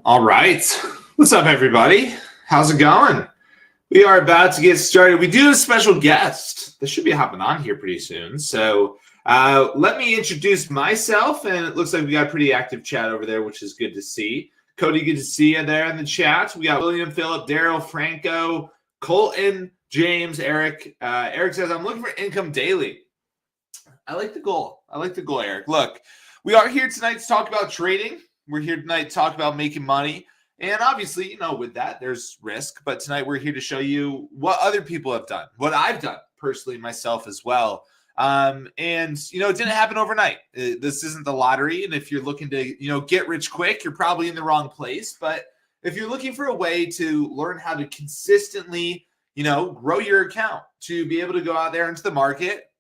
All right. What's up, everybody? How's it going? We are about to get started. We do have a special guest that should be hopping on here pretty soon. So let me introduce myself. And it looks like we got a pretty active chat over there, which is good to see. Cody, good to see you there in the chat. We got William, Philip, Daryl, Franco, Colton, James, Eric. Eric says, I'm looking for income daily. I like the goal. Eric. Look, we are here tonight to talk about trading. We're here tonight to talk about making money. And obviously, with that, there's risk. But tonight we're here to show you what other people have done, what I've done personally myself as well. And, it didn't happen overnight. This isn't the lottery. And if you're looking to, get rich quick, you're probably in the wrong place. But if you're looking for a way to learn how to consistently, grow your account, to be able to go out there into the market,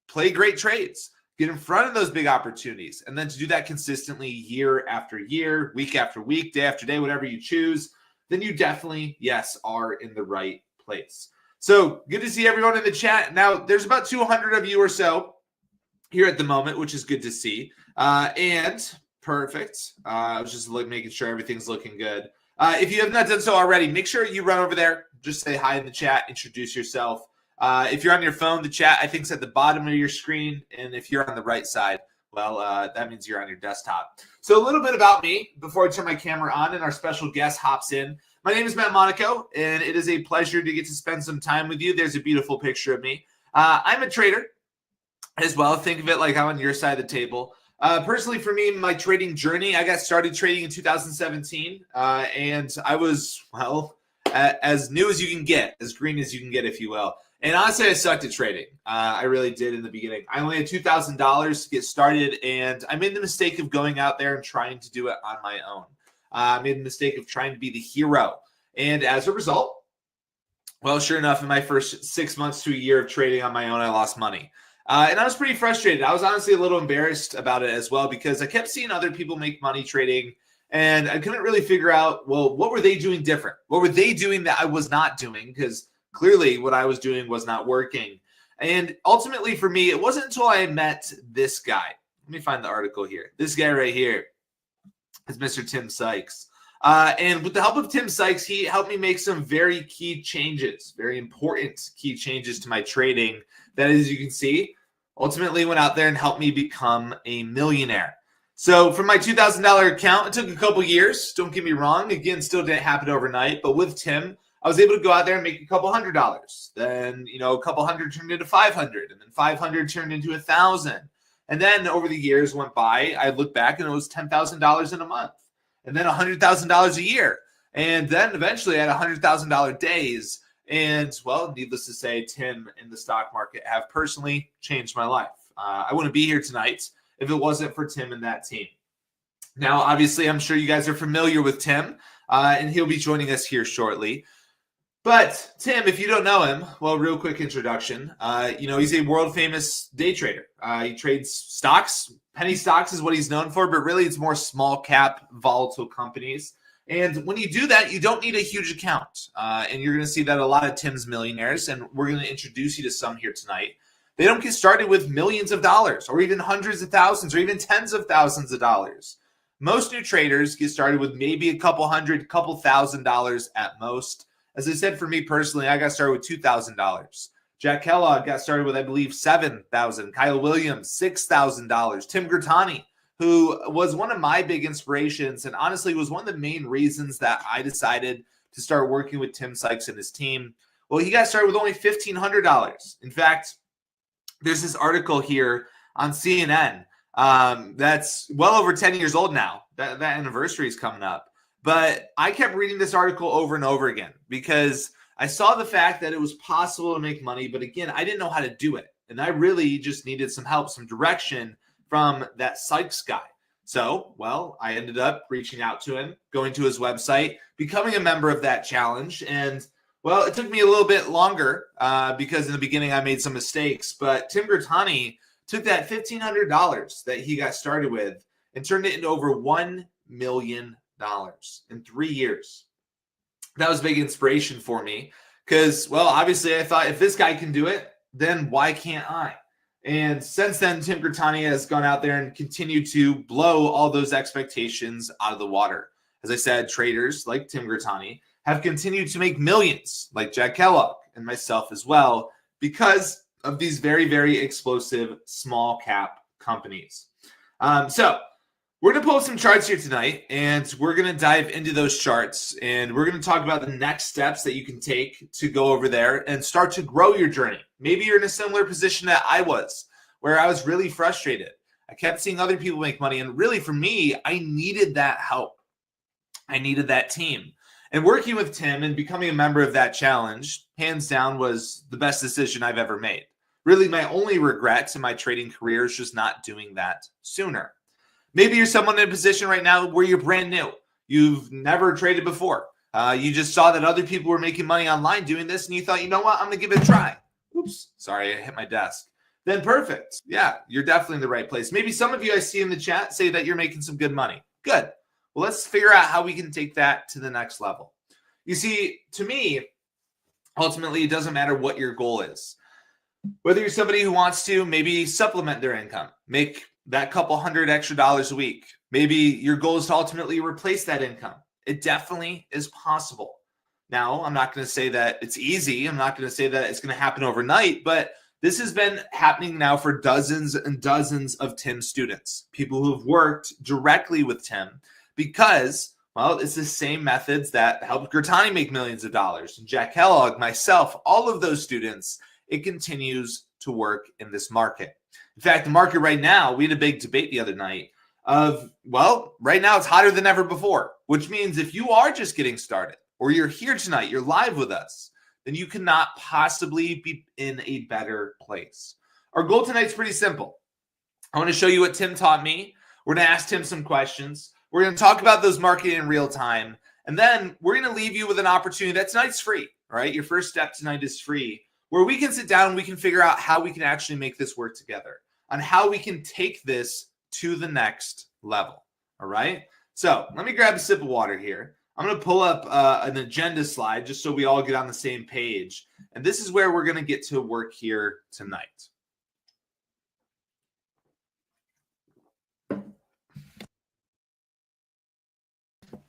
play great trades, get in front of those big opportunities, and then to do that consistently year after year, week after week, day after day, whatever you choose, then you definitely, yes, are in the right place. So good to see everyone in the chat. Now, there's about 200 of you or so here at the moment, which is good to see. And perfect. I was just making sure everything's looking good. If you have not done so already, make sure you run over there. Just say hi in the chat, introduce yourself. If you're on your phone, the chat, I think, is at the bottom of your screen. And if you're on the right side, well, that means you're on your desktop. So a little bit about me before I turn my camera on and our special guest hops in. My name is Monaco, and it is a pleasure to get to spend some time with you. There's a beautiful picture of me. I'm a trader as well. Think of it like I'm on your side of the table. Personally, for me, my trading journey, I got started trading in 2017, and I was, as new as you can get, as green as you can get, if you will. And honestly, I sucked at trading. I really did in the beginning. I only had $2,000 to get started, and I made the mistake of going out there and trying to do it on my own. I made the mistake of trying to be the hero. And as a result, well, sure enough, in my first 6 months to a year of trading on my own, I lost money. And I was pretty frustrated. I was honestly a little embarrassed about it as well because I kept seeing other people make money trading, and I couldn't really figure out, well, what were they doing different? What were they doing that I was not doing? Because clearly what I was doing was not working. And ultimately for me, it wasn't until I met this guy. Let me find the article here. This guy right here is Mr. Tim Syks. And with the help of Tim Syks, he helped me make some very key changes, very important key changes to my trading that, as you can see, ultimately went out there and helped me become a millionaire. So from my $2,000 account, it took a couple years. Don't get me wrong. Again, still didn't happen overnight. But with Tim, I was able to go out there and make a couple $100. Then, a couple hundred turned into 500, and then 500 turned into 1,000. And then over the years went by, I looked back and it was $10,000 in a month, and then $100,000 a year. And then eventually I had $100,000 days. And well, needless to say, Tim and the stock market have personally changed my life. I wouldn't be here tonight if it wasn't for Tim and that team. Now, obviously, I'm sure you guys are familiar with Tim, and he'll be joining us here shortly. But Tim, if you don't know him, well, real quick introduction. He's a world famous day trader. He trades stocks. Penny stocks is what he's known for, but really it's more small cap, volatile companies. And when you do that, you don't need a huge account. And you're going to see that a lot of Tim's millionaires, and we're going to introduce you to some here tonight. They don't get started with millions of dollars or even hundreds of thousands or even tens of thousands of dollars. Most new traders get started with maybe a couple hundred, couple $1,000s at most. As I said, for me personally, I got started with $2,000. Jack Kellogg got started with, I believe, $7,000. Kyle Williams, $6,000. Tim Gertani, who was one of my big inspirations and honestly was one of the main reasons that I decided to start working with Tim Syks and his team. Well, he got started with only $1,500. In fact, there's this article here on CNN that's well over 10 years old now. That anniversary is coming up. But I kept reading this article over and over again because I saw the fact that it was possible to make money. But again, I didn't know how to do it. And I really just needed some help, some direction from that Syks guy. So, well, I ended up reaching out to him, going to his website, becoming a member of that challenge. And, well, it took me a little bit longer because in the beginning I made some mistakes. But Tim Gertani took that $1,500 that he got started with and turned it into over $1 million in 3 years. That was big inspiration for me because, well, obviously I thought if this guy can do it, then why can't I? And since then, Tim Gertani has gone out there and continued to blow all those expectations out of the water. As I said, traders like Tim Grattani have continued to make millions, like Jack Kellogg and myself as well, because of these very, very explosive small cap companies. So we're going to pull some charts here tonight, and we're going to dive into those charts, and we're going to talk about the next steps that you can take to go over there and start to grow your journey. Maybe you're in a similar position that I was, where I was really frustrated. I kept seeing other people make money, and really for me, I needed that help. I needed that team. And working with Tim and becoming a member of that challenge, hands down, was the best decision I've ever made. Really, my only regret in my trading career is just not doing that sooner. Maybe you're someone in a position right now where you're brand new. You've never traded before. You just saw that other people were making money online doing this, and you thought, you know what, I'm going to give it a try. Oops, sorry, I hit my desk. Then perfect. Yeah, you're definitely in the right place. Maybe some of you I see in the chat say that you're making some good money. Good. Well, let's figure out how we can take that to the next level. You see, to me, ultimately, it doesn't matter what your goal is. Whether you're somebody who wants to maybe supplement their income, make that couple $100 extra a week. Maybe your goal is to ultimately replace that income. It definitely is possible. Now, I'm not going to say that it's easy. I'm not going to say that it's going to happen overnight, but this has been happening now for dozens and dozens of Tim students, people who have worked directly with Tim because, well, it's the same methods that helped Grattani make millions of dollars. And Jack Kellogg, myself, all of those students, it continues to work in this market. In fact, the market right now, we had a big debate the other night of, well, right now it's hotter than ever before, which means if you are just getting started or you're here tonight, you're live with us, then you cannot possibly be in a better place. Our goal tonight is pretty simple. I want to show you what Tim taught me. We're going to ask Tim some questions. We're going to talk about those marketing in real time. And then we're going to leave you with an opportunity that tonight's free, all right? Your first step tonight is free, where we can sit down and we can figure out how we can actually make this work together, on how we can take this to the next level, all right? So let me grab a sip of water here. I'm going to pull up an agenda slide just so we all get on the same page. And this is where we're going to get to work here tonight.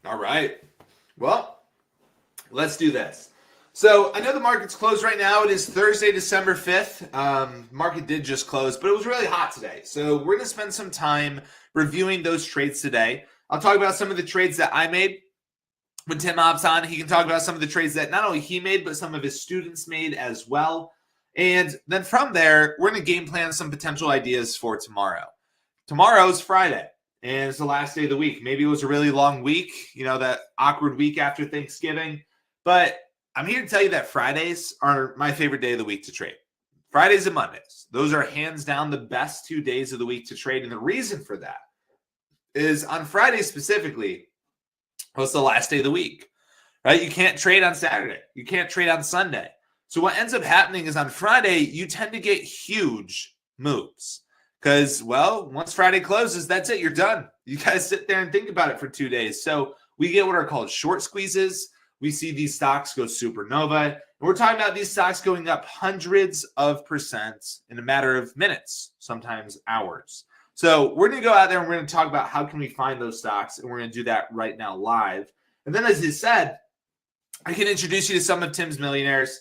All right. Well, let's do this. So I know the market's closed right now. It is Thursday, December 5th. Market did just close, but it was really hot today. So we're going to spend some time reviewing those trades today. I'll talk about some of the trades that I made. When Tim hops on, he can talk about some of the trades that not only he made, but some of his students made as well. And then from there, we're going to game plan some potential ideas for tomorrow. Tomorrow's Friday, and it's the last day of the week. Maybe it was a really long week, you know, that awkward week after Thanksgiving. But I'm here to tell you that Fridays are my favorite day of the week to trade. Fridays and Mondays. Those are hands down the best 2 days of the week to trade. And the reason for that is on Friday specifically, well, it's the last day of the week, right? You can't trade on Saturday. You can't trade on Sunday. So what ends up happening is on Friday, you tend to get huge moves because, well, once Friday closes, that's it. You're done. You guys sit there and think about it for 2 days. So we get what are called short squeezes. We see these stocks go supernova. And we're talking about these stocks going up hundreds of percent in a matter of minutes, sometimes hours. So we're going to go out there and we're going to talk about how can we find those stocks, and we're going to do that right now live. And then, as he said, I can introduce you to some of Tim's millionaires.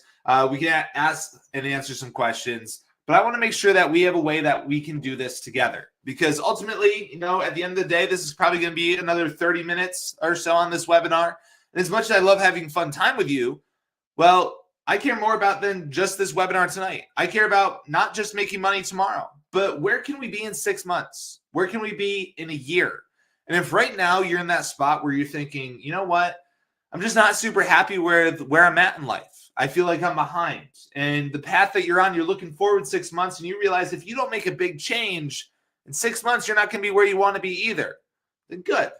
We can ask and answer some questions, but I want to make sure that we have a way that we can do this together, because ultimately, you know, at the end of the day, this is probably going to be another 30 minutes or so on this webinar. And as much as I love having fun time with you, well, I care more about than just this webinar tonight. I care about not just making money tomorrow, but where can we be in 6 months? Where can we be in a year? And if right now you're in that spot where you're thinking, you know what, I'm just not super happy where I'm at in life. I feel like I'm behind. And the path that you're on, you're looking forward 6 months, and you realize if you don't make a big change, in 6 months, you're not going to be where you want to be either. Then good.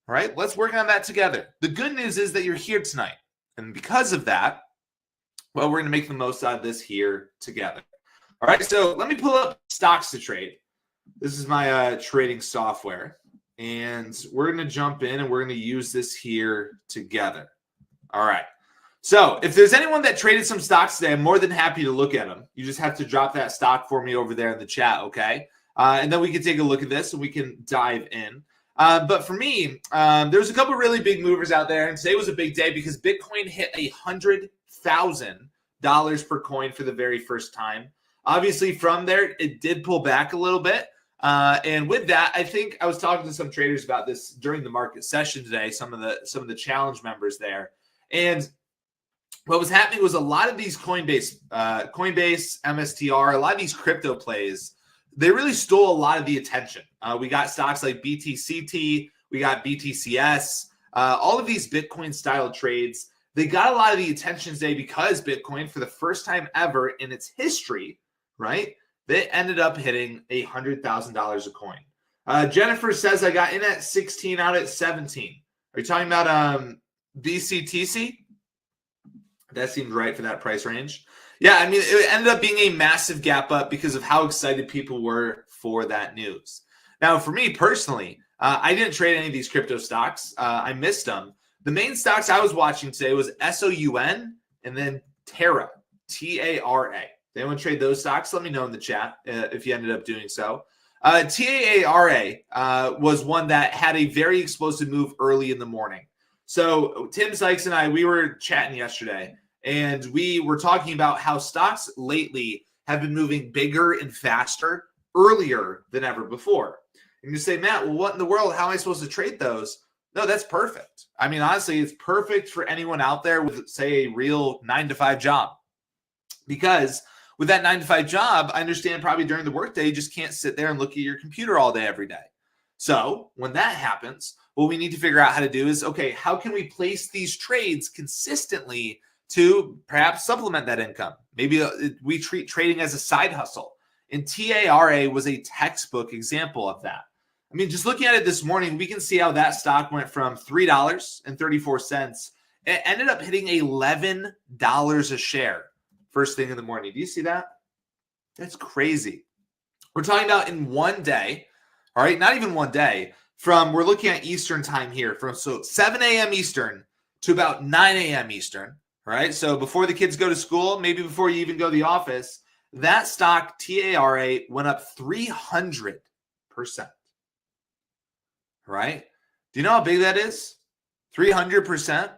All right, let's work on that together. The good news is that you're here tonight. And because of that, well, we're going to make the most out of this here together. All right, so let me pull up stocks to trade. This is my trading software. And we're going to jump in and we're going to use this here together. All right. So if there's anyone that traded some stocks today, I'm more than happy to look at them. You just have to drop that stock for me over there in the chat, okay? And then we can take a look at this and we can dive in. But for me, there's a couple really big movers out there, and today was a big day because Bitcoin hit $100,000 per coin for the very first time. Obviously, from there, it did pull back a little bit. And with that, I think I was talking to some traders about this during the market session today, some of the challenge members there. And what was happening was a lot of these Coinbase, MSTR, a lot of these crypto plays, they really stole a lot of the attention. We got stocks like BTCT, we got BTCS, all of these Bitcoin style trades. They got a lot of the attention today because Bitcoin, for the first time ever in its history, right, they ended up hitting $100,000 a coin. Jennifer says, I got in at 16, out at 17. Are you talking about BCTC? That seemed right for that price range. Yeah, I mean, it ended up being a massive gap up because of how excited people were for that news. Now, for me personally, I didn't trade any of these crypto stocks. I missed them. The main stocks I was watching today was SOUN and then Terra, TARA. If anyone trade those stocks, let me know in the chat if you ended up doing so. TARA was one that had a very explosive move early in the morning. So Tim Syks and I, we were chatting yesterday, and we were talking about how stocks lately have been moving bigger and faster earlier than ever before. And you say, Matt, well, what in the world? How am I supposed to trade those? No, that's perfect. I mean, honestly, it's perfect for anyone out there with, say, a real 9-to-5 job. Because with that 9-to-5 job, I understand probably during the workday, you just can't sit there and look at your computer all day, every day. So when that happens, what we need to figure out how to do is, okay, how can we place these trades consistently to perhaps supplement that income? Maybe we treat trading as a side hustle. And TARA was a textbook example of that. I mean, just looking at it this morning, we can see how that stock went from $3.34. It ended up hitting $11 a share first thing in the morning. Do you see that? That's crazy. We're talking about in one day, all right, not even one day, we're looking at Eastern time here, from 7 a.m. Eastern to about 9 a.m. Eastern, all right? So before the kids go to school, maybe before you even go to the office, that stock, TARA, went up 300%. Right? Do you know how big that is? 300%.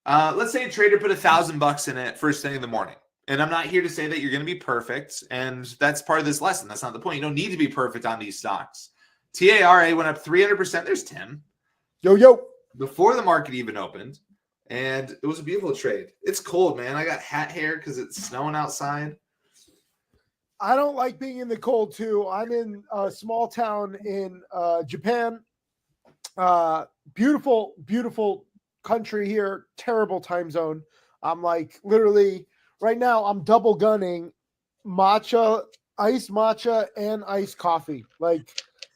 Let's say a trader put $1,000 in it first thing in the morning. And I'm not here to say that you're going to be perfect. And that's part of this lesson. That's not the point. You don't need to be perfect on these stocks. TARA went up 300%. There's Tim. Yo. Before the market even opened. And it was a beautiful trade. It's cold, man. I got hat hair because it's snowing outside. I don't like being in the cold, too. I'm in a small town in Japan. Beautiful, beautiful country here. Terrible time zone. I'm like literally right now I'm double gunning matcha, iced matcha and iced coffee. Like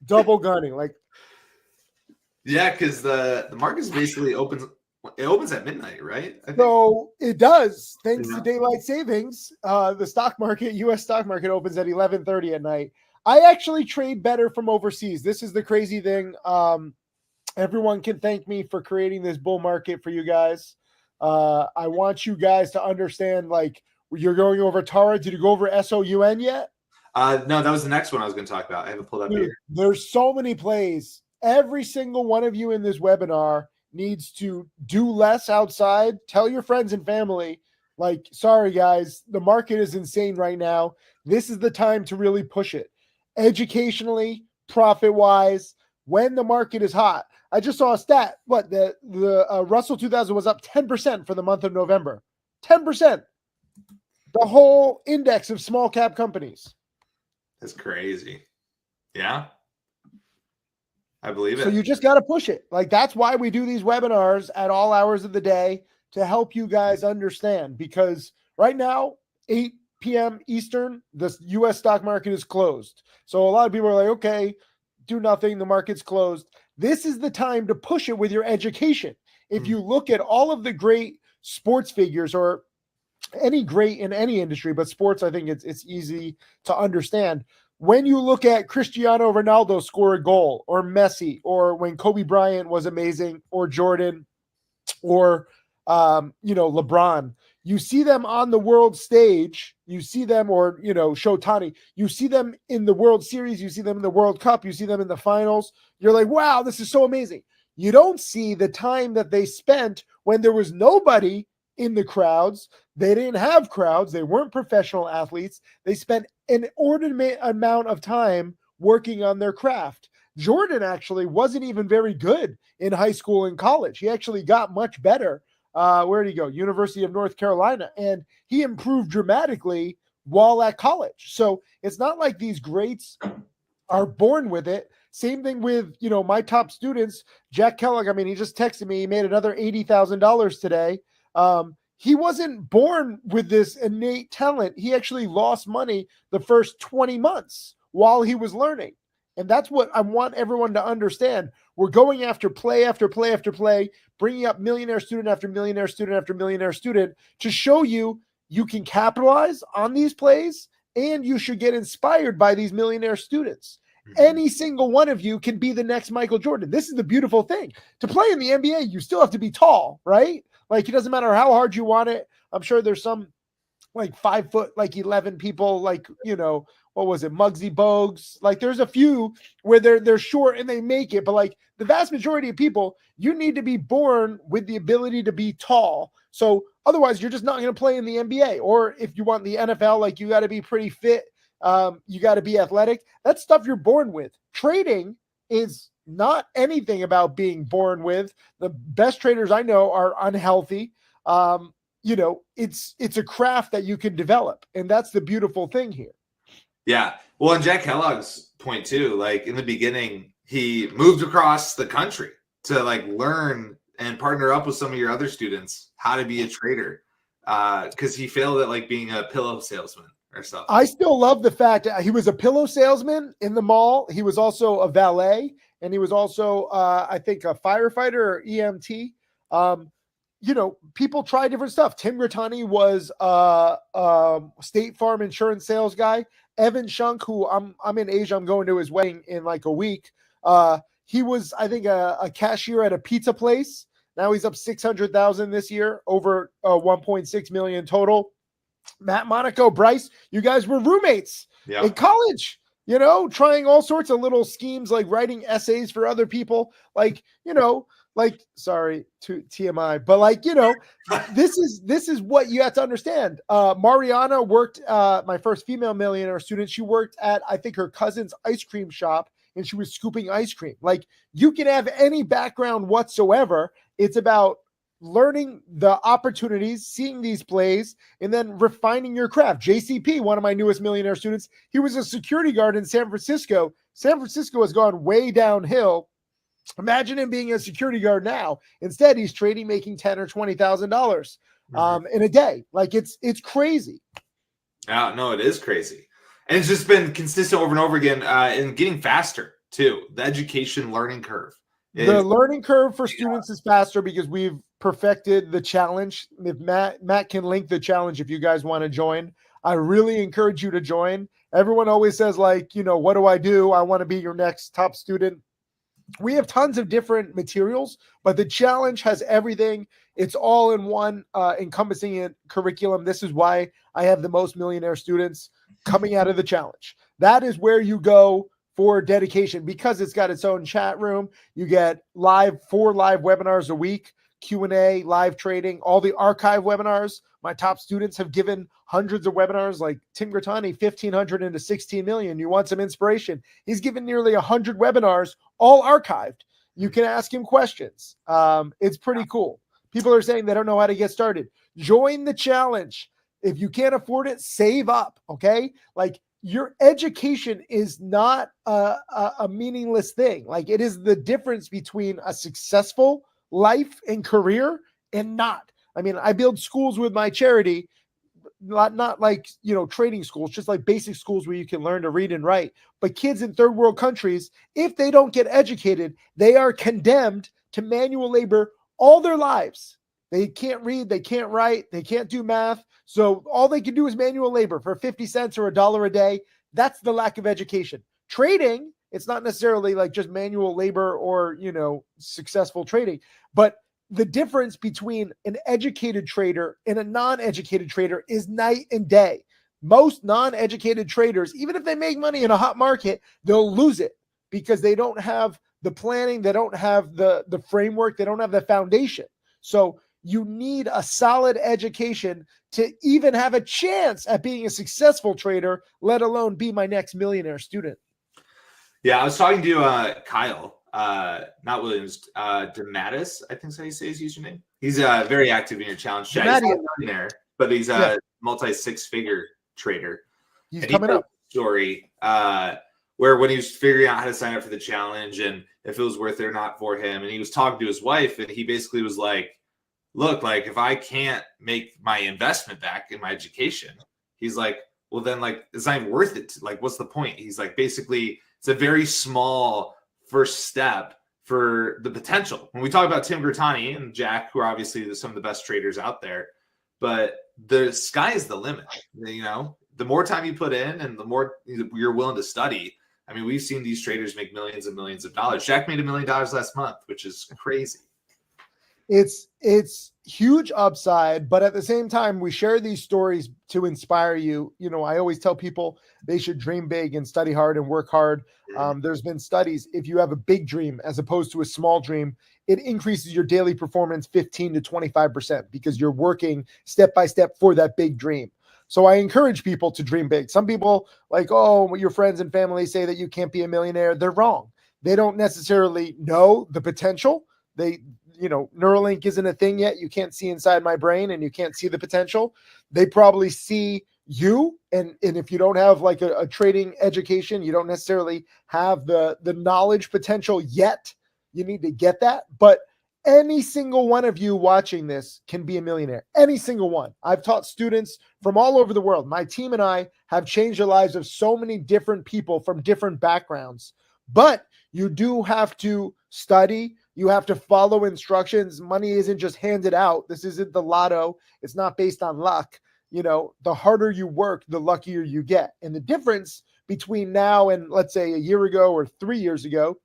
double gunning. Like yeah, because the market's basically opens at midnight, right? So it does. Thanks to daylight savings. The stock market, US stock market opens at 11:30 at night. I actually trade better from overseas. This is the crazy thing. Everyone can thank me for creating this bull market for you guys. I want you guys to understand, like, you're going over Tara. Did you go over SOUN yet? No, that was the next one I was going to talk about. I haven't pulled up here. There's so many plays. Every single one of you in this webinar needs to do less outside. Tell your friends and family, like, sorry, guys, the market is insane right now. This is the time to really push it. Educationally, profit-wise, when the market is hot. I just saw a stat. What the Russell 2000 was up 10% for the month of November. 10%. The whole index of small cap companies. That's crazy. Yeah, I believe it. So you just got to push it. Like that's why we do these webinars at all hours of the day to help you guys understand. Because right now, 8 p.m. Eastern, the U.S. stock market is closed. So a lot of people are like, okay, do nothing. The market's closed. This is the time to push it with your education. If you look at all of the great sports figures or any great in any industry, but sports, I think it's easy to understand. When you look at Cristiano Ronaldo score a goal, or Messi, or when Kobe Bryant was amazing, or Jordan, or LeBron, You see them on the world stage. You see them, or, Shotani. You see them in the World Series. You see them in the World Cup. You see them in the finals. You're like, wow, this is so amazing. You don't see the time that they spent when there was nobody in the crowds. They didn't have crowds. They weren't professional athletes. They spent an inordinate amount of time working on their craft. Jordan actually wasn't even very good in high school and college. He actually got much better. Where did he go? University of North Carolina. And he improved dramatically while at college. So it's not like these greats are born with it. Same thing with, my top students, Jack Kellogg. I mean, he just texted me. He made another $80,000 today. He wasn't born with this innate talent. He actually lost money the first 20 months while he was learning. And that's what I want everyone to understand. We're going after play after play after play, bringing up millionaire student after millionaire student after millionaire student to show you can capitalize on these plays, and you should get inspired by these millionaire students. Any single one of you can be the next Michael Jordan. This is the beautiful thing. To play in the NBA, you still have to be tall, right? Like, it doesn't matter how hard you want it. I'm sure there's some 5 foot, 11 people, what was it, Muggsy Bogues? There's a few where they're short and they make it, but the vast majority of people, you need to be born with the ability to be tall. So otherwise, you're just not going to play in the NBA. Or if you want the NFL, you got to be pretty fit. You got to be athletic. That's stuff you're born with. Trading is not anything about being born with. The best traders I know are unhealthy. It's a craft that you can develop, and that's the beautiful thing here. Yeah. Well, and Jack Kellogg's point too, in the beginning, he moved across the country to learn and partner up with some of your other students how to be a trader. Because he failed at being a pillow salesman or something. I still love the fact that he was a pillow salesman in the mall. He was also a valet, and he was also, I think, a firefighter or EMT. People try different stuff. Tim Grittani was a State Farm insurance sales guy. Evan Shunk, who I'm in Asia, I'm going to his wedding in a week. He was, I think, a cashier at a pizza place. Now he's up 600,000 this year, over 1.6 million total. Matt, Monaco, Bryce, you guys were roommates in college, trying all sorts of little schemes, writing essays for other people, sorry to TMI, but this is what you have to understand. Mariana worked, my first female millionaire student. She worked at, I think, her cousin's ice cream shop, and she was scooping ice cream. You can have any background whatsoever. It's about learning the opportunities, seeing these plays, and then refining your craft. JCP, one of my newest millionaire students, he was a security guard in San Francisco. San Francisco has gone way downhill. Imagine him being a security guard now. Instead, he's trading, making $10,000 or $20,000 in a day. It's crazy. Yeah, no, it is crazy. And it's just been consistent over and over again, and getting faster too. The education learning curve. The learning curve for students is faster because we've perfected the challenge. If Matt can link the challenge if you guys want to join. I really encourage you to join. Everyone always says, what do I do? I want to be your next top student. We have tons of different materials, but the challenge has everything. It's all in one encompassing curriculum. This is why I have the most millionaire students coming out of the challenge. That is where you go for dedication, because it's got its own chat room. You get 4 live webinars a week, Q&A, live trading, all the archive webinars. My top students have given hundreds of webinars, like Tim Grittani, 1,500 into 16 million. You want some inspiration? He's given nearly 100 webinars, all archived. You can ask him questions. It's pretty cool. People are saying they don't know how to get started. Join the challenge. If you can't afford it, save up, okay? Your education is not a meaningless thing. It is the difference between a successful life and career and not. I mean, I build schools with my charity, not trading schools, just basic schools where you can learn to read and write. But kids in third world countries, if they don't get educated, they are condemned to manual labor all their lives. They can't read, they can't write, they can't do math. So all they can do is manual labor for 50 cents or $1 a day. That's the lack of education. Trading, it's not necessarily just manual labor or, successful trading, but the difference between an educated trader and a non-educated trader is night and day. Most non-educated traders, even if they make money in a hot market, they'll lose it because they don't have the planning, they don't have the framework, they don't have the foundation. So you need a solid education to even have a chance at being a successful trader, let alone be my next millionaire student. Yeah, I was talking to Kyle, not Williams, DeMattis, I think is how you say his username. He's very active in your challenge chat. He's not a millionaire, but he's a multi-six-figure trader. He's coming up. Story where when he was figuring out how to sign up for the challenge and if it was worth it or not for him, and he was talking to his wife, and he basically was like, look, like if I can't make my investment back in my education, he's like, well then like it's not even worth it. Like what's the point? He's like, basically it's a very small first step for the potential. When we talk about Tim Grittani and Jack, who are obviously some of the best traders out there, but the sky is the limit. You know, the more time you put in and the more you're willing to study. I mean, we've seen these traders make millions and millions of dollars. Jack made $1 million last month, which is crazy. It's huge upside, but at the same time, we share these stories to inspire you. You know, I always tell people they should dream big and study hard and work hard. There's been studies, if you have a big dream as opposed to a small dream, it increases your daily performance 15 to 25% because you're working step by step for that big dream. So I encourage people to dream big. Some people like, oh, your friends and family say that you can't be a millionaire. They're wrong. They don't necessarily know the potential. Neuralink isn't a thing yet. You can't see inside my brain and you can't see the potential. They probably see you. And if you don't have like a trading education, you don't necessarily have the knowledge potential yet. You need to get that. But any single one of you watching this can be a millionaire. Any single one. I've taught students from all over the world. My team and I have changed the lives of so many different people from different backgrounds. But you do have to study. You have to follow instructions. Money isn't just handed out. This isn't the lotto. It's not based on luck. You know, the harder you work, the luckier you get. And the difference between now and let's say a year ago or 3 years ago,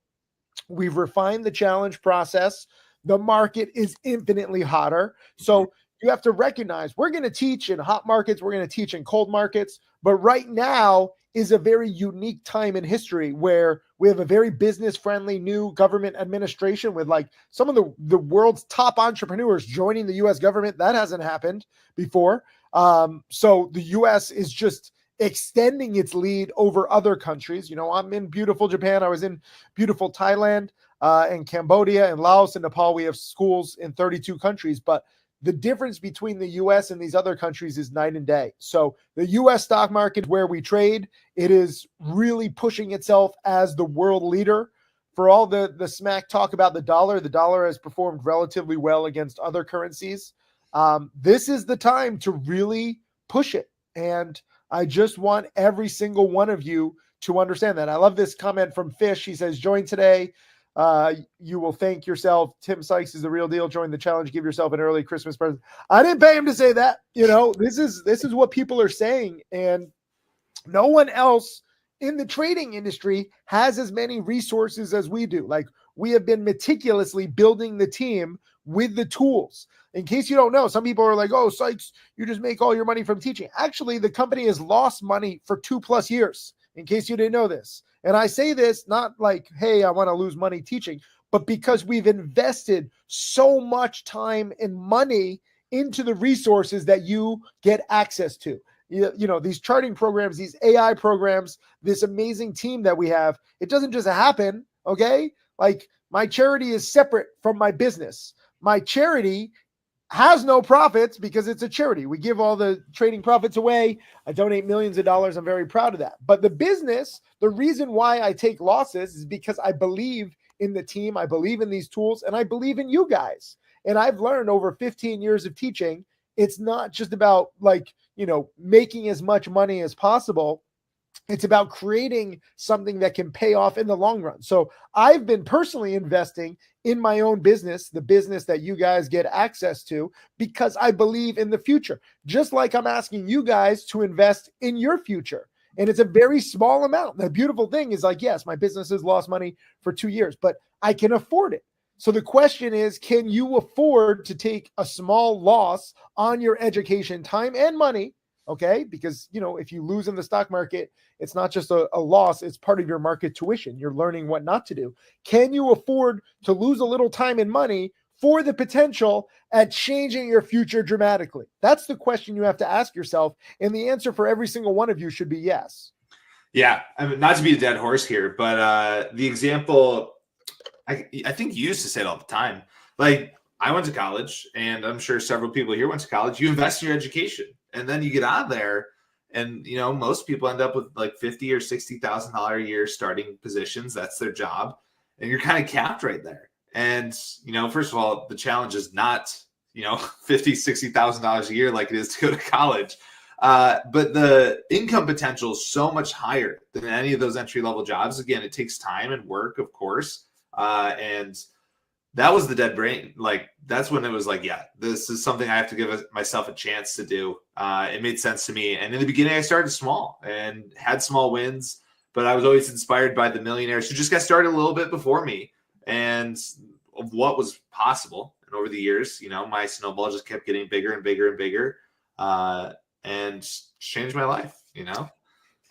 we've refined the challenge process. The market is infinitely hotter. So you have to recognize we're going to teach in hot markets. We're going to teach in cold markets. But right now is a very unique time in history where we have a very business-friendly new government administration with like some of the world's top entrepreneurs joining the U.S. government. That hasn't happened before. So the U.S. is just extending its lead over other countries. You know, I'm in beautiful Japan. I was in beautiful Thailand and Cambodia and Laos and Nepal. We have schools in 32 countries, but the difference between the U.S. and these other countries is night and day. So the U.S. stock market where we trade, it is really pushing itself as the world leader. For all the smack talk about the dollar has performed relatively well against other currencies. This is the time to really push it. And I just want every single one of you to understand that. I love this comment from Fish. He says, join today. You will thank yourself. Tim Syks is the real deal. Join the challenge. Give yourself an early Christmas present. I didn't pay him to say that. You know, this is what people are saying. And no one else in the trading industry has as many resources as we do. Like we have been meticulously building the team with the tools. In case you don't know, some people are like, oh, Syks, you just make all your money from teaching. Actually, the company has lost money for 2+ years, in case you didn't know this. And I say this not like, hey, I want to lose money teaching, but because we've invested so much time and money into the resources that you get access to. You know, these charting programs, these AI programs, this amazing team that we have, it doesn't just happen, okay? Like my charity is separate from my business. My charity has no profits because it's a charity. We give all the trading profits away. I donate millions of dollars. I'm very proud of that. But the business, the reason why I take losses is because I believe in the team. I believe in these tools and I believe in you guys. And I've learned over 15 years of teaching, it's not just about like, you know, making as much money as possible. It's about creating something that can pay off in the long run. So I've been personally investing in my own business, the business that you guys get access to, because I believe in the future, just like I'm asking you guys to invest in your future. And it's a very small amount. The beautiful thing is like, yes, my business has lost money for 2 years, but I can afford it. So the question is, can you afford to take a small loss on your education time and money? Okay. Because, if you lose in the stock market, it's not just a loss, it's part of your market tuition. You're learning what not to do. Can you afford to lose a little time and money for the potential at changing your future dramatically? That's the question you have to ask yourself. And the answer for every single one of you should be yes. Yeah. I mean, not to be a dead horse here, but the example, I think you used to say it all the time. Like, I went to college, and I'm sure several people here went to college. You invest in your education, and then you get out there, and most people end up with like $50,000 or $60,000 a year starting positions. That's their job, and you're kind of capped right there. And first of all, the challenge is not $50,000, $60,000 a year like it is to go to college. But the income potential is so much higher than any of those entry level jobs. Again, it takes time and work, of course. And that was the dead brain. Like, that's when it was like, yeah, this is something I have to give myself a chance to do. It made sense to me. And in the beginning, I started small and had small wins, but I was always inspired by the millionaires who just got started a little bit before me and of what was possible. And over the years, my snowball just kept getting bigger and bigger and bigger, and changed my life,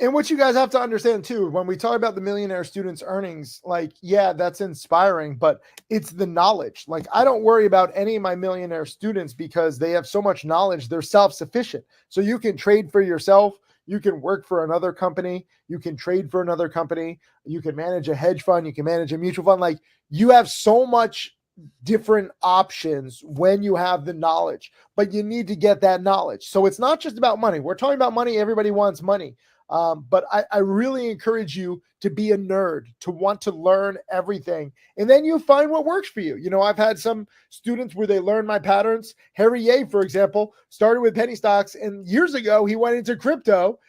And what you guys have to understand too, when we talk about the millionaire students' earnings, like, yeah, that's inspiring, but it's the knowledge. Like, I don't worry about any of my millionaire students because they have so much knowledge. They're self-sufficient. So you can trade for yourself. You can work for another company. You can trade for another company. You can manage a hedge fund. You can manage a mutual fund. Like, you have so much different options when you have the knowledge, but you need to get that knowledge. So it's not just about money. We're talking about money. Everybody wants money. But I really encourage you to be a nerd, to want to learn everything. And then you find what works for you. I've had some students where they learn my patterns. Harry Ye, for example, started with penny stocks, and years ago, he went into crypto.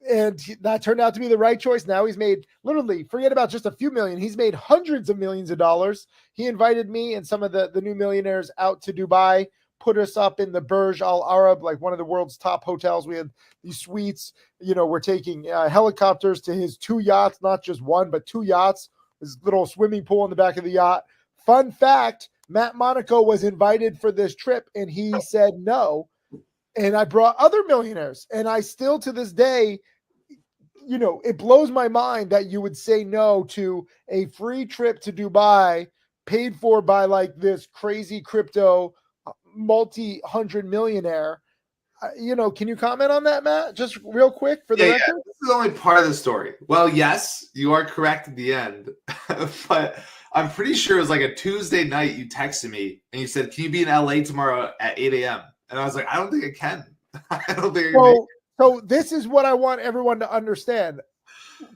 And that turned out to be the right choice. Now he's made, literally, forget about just a few million. He's made hundreds of millions of dollars. He invited me and some of the new millionaires out to Dubai, put us up in the Burj Al Arab, like one of the world's top hotels. We had these suites. We're taking helicopters to his 2 yachts, not just one, but 2 yachts. His little swimming pool in the back of the yacht. Fun fact, Matt Monaco was invited for this trip, and he said no. And I brought other millionaires. And I still, to this day, it blows my mind that you would say no to a free trip to Dubai paid for by like this crazy crypto multi-hundred millionaire. Can you comment on that, Matt? Just real quick for the record? Yeah. This is only part of the story. Well, yes, you are correct at the end, but I'm pretty sure it was like a Tuesday night you texted me and you said, can you be in LA tomorrow at 8 a.m.? And I was like, I don't think I can. I don't think I can make it. So this is what I want everyone to understand.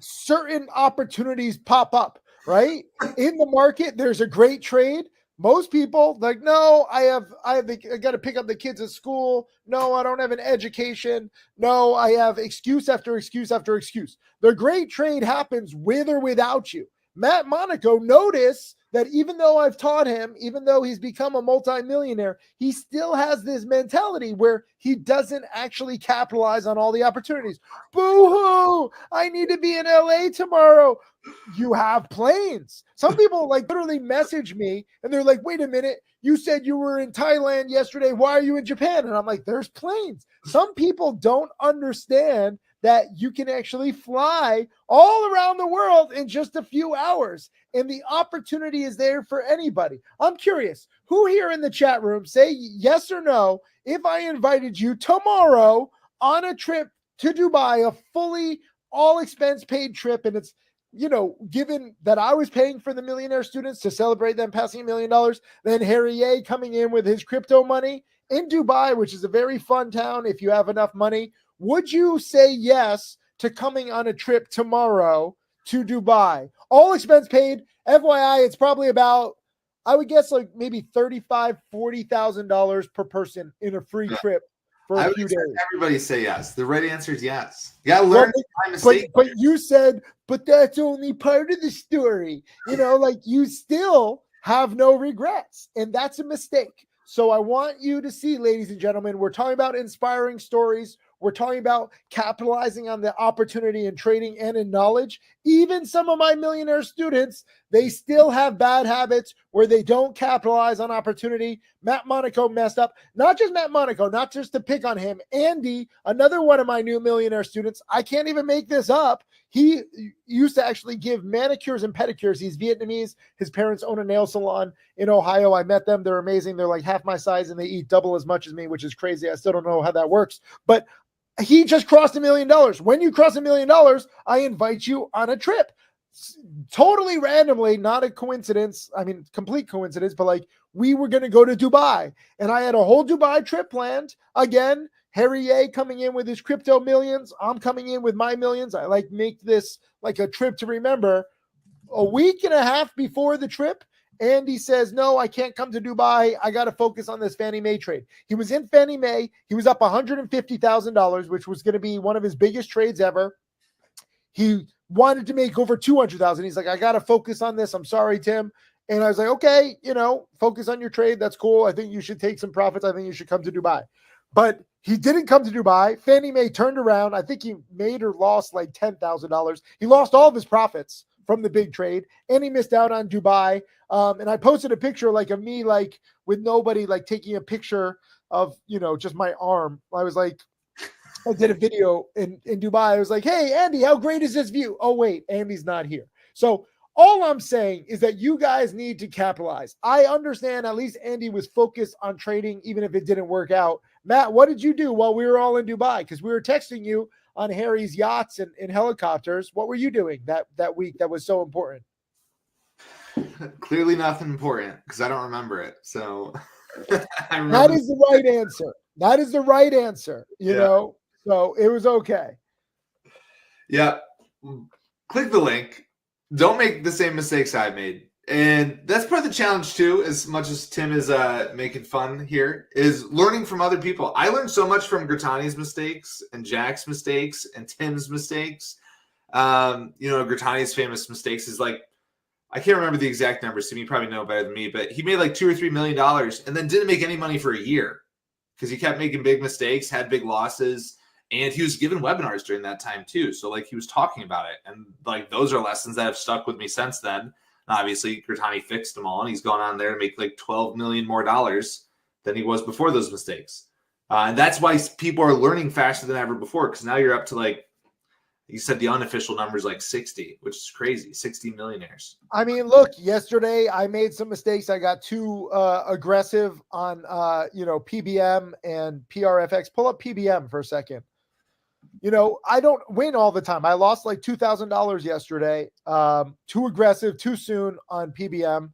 Certain opportunities pop up, right? In the market, there's a great trade. Most people like, no, I got to pick up the kids at school. No, I don't have an education. No, I have excuse after excuse after excuse. The great trade happens with or without you. Matt Monaco, notice that even though I've taught him, even though he's become a multimillionaire, he still has this mentality where he doesn't actually capitalize on all the opportunities. Boo-hoo! I need to be in LA tomorrow. You have planes. Some people like literally message me and they're like, wait a minute, you said you were in Thailand yesterday. Why are you in Japan? And I'm like, there's planes. Some people don't understand that you can actually fly all around the world in just a few hours. And the opportunity is there for anybody. I'm curious, who here in the chat room, say yes or no, if I invited you tomorrow on a trip to Dubai, a fully all expense paid trip, and it's, given that I was paying for the millionaire students to celebrate them passing $1 million, then Harry Ye coming in with his crypto money in Dubai, which is a very fun town if you have enough money. Would you say yes to coming on a trip tomorrow to Dubai? All expense paid. FYI, it's probably about, I would guess, like maybe $35,000, $40,000 per person in a free trip for a few days. Everybody say yes. The right answer is yes. You gotta learn my mistake. But you said, but that's only part of the story. Like you still have no regrets, and that's a mistake. So I want you to see, ladies and gentlemen, we're talking about inspiring stories. We're talking about capitalizing on the opportunity in trading and in knowledge. Even some of my millionaire students, they still have bad habits where they don't capitalize on opportunity. Matt Monaco messed up. Not just Matt Monaco, not just to pick on him. Andy, another one of my new millionaire students, I can't even make this up. He used to actually give manicures and pedicures. He's Vietnamese. His parents own a nail salon in Ohio. I met them. They're amazing. They're like half my size and they eat double as much as me, which is crazy. I still don't know how that works. But he just crossed $1 million. When you cross $1 million, I invite you on a trip. Totally randomly, not a coincidence. I mean, complete coincidence, but like we were going to go to Dubai and I had a whole Dubai trip planned. Again, Harry Ye coming in with his crypto millions. I'm coming in with my millions. I like make this like a trip to remember. A week and a half before the trip, Andy says, no, I can't come to Dubai. I got to focus on this Fannie Mae trade. He was in Fannie Mae. He was up $150,000, which was going to be one of his biggest trades ever. He wanted to make over 200,000. He's like, I got to focus on this. I'm sorry, Tim. And I was like, okay, focus on your trade. That's cool. I think you should take some profits. I think you should come to Dubai. But he didn't come to Dubai. Fannie Mae turned around. I think he made or lost like $10,000. He lost all of his profits from the big trade, and he missed out on Dubai. And I posted a picture like of me, like with nobody, like taking a picture of, just my arm. I was like, I did a video in Dubai. I was like, hey, Andy, how great is this view? Oh, wait, Andy's not here. So all I'm saying is that you guys need to capitalize. I understand at least Andy was focused on trading, even if it didn't work out. Matt, what did you do while we were all in Dubai? Because we were texting you on Harry's yachts and helicopters. What were you doing that week that was so important? Clearly nothing important because I don't remember it. So that is the right answer. That is the right answer, you know? So it was okay. Yeah. Click the link. Don't make the same mistakes I made. And that's part of the challenge too, as much as Tim is making fun here, is learning from other people. I learned so much from Gertani's mistakes and Jack's mistakes and Tim's mistakes. Gertani's famous mistakes is like, I can't remember the exact numbers. Tim, you probably know better than me, but he made like $2 or $3 million and then didn't make any money for a year because he kept making big mistakes, had big losses. And he was giving webinars during that time too. So like he was talking about it. And like those are lessons that have stuck with me since then. And obviously Gertani fixed them all and he's gone on there to make like $12 million more than he was before those mistakes. And that's why people are learning faster than ever before. Because now you're up to like, you said the unofficial number is like 60, which is crazy. 60 millionaires. I mean, look, yesterday I made some mistakes. I got too aggressive on, PBM and PRFX. Pull up PBM for a second. I don't win all the time. I lost like $2,000 yesterday. Too aggressive, too soon on PBM.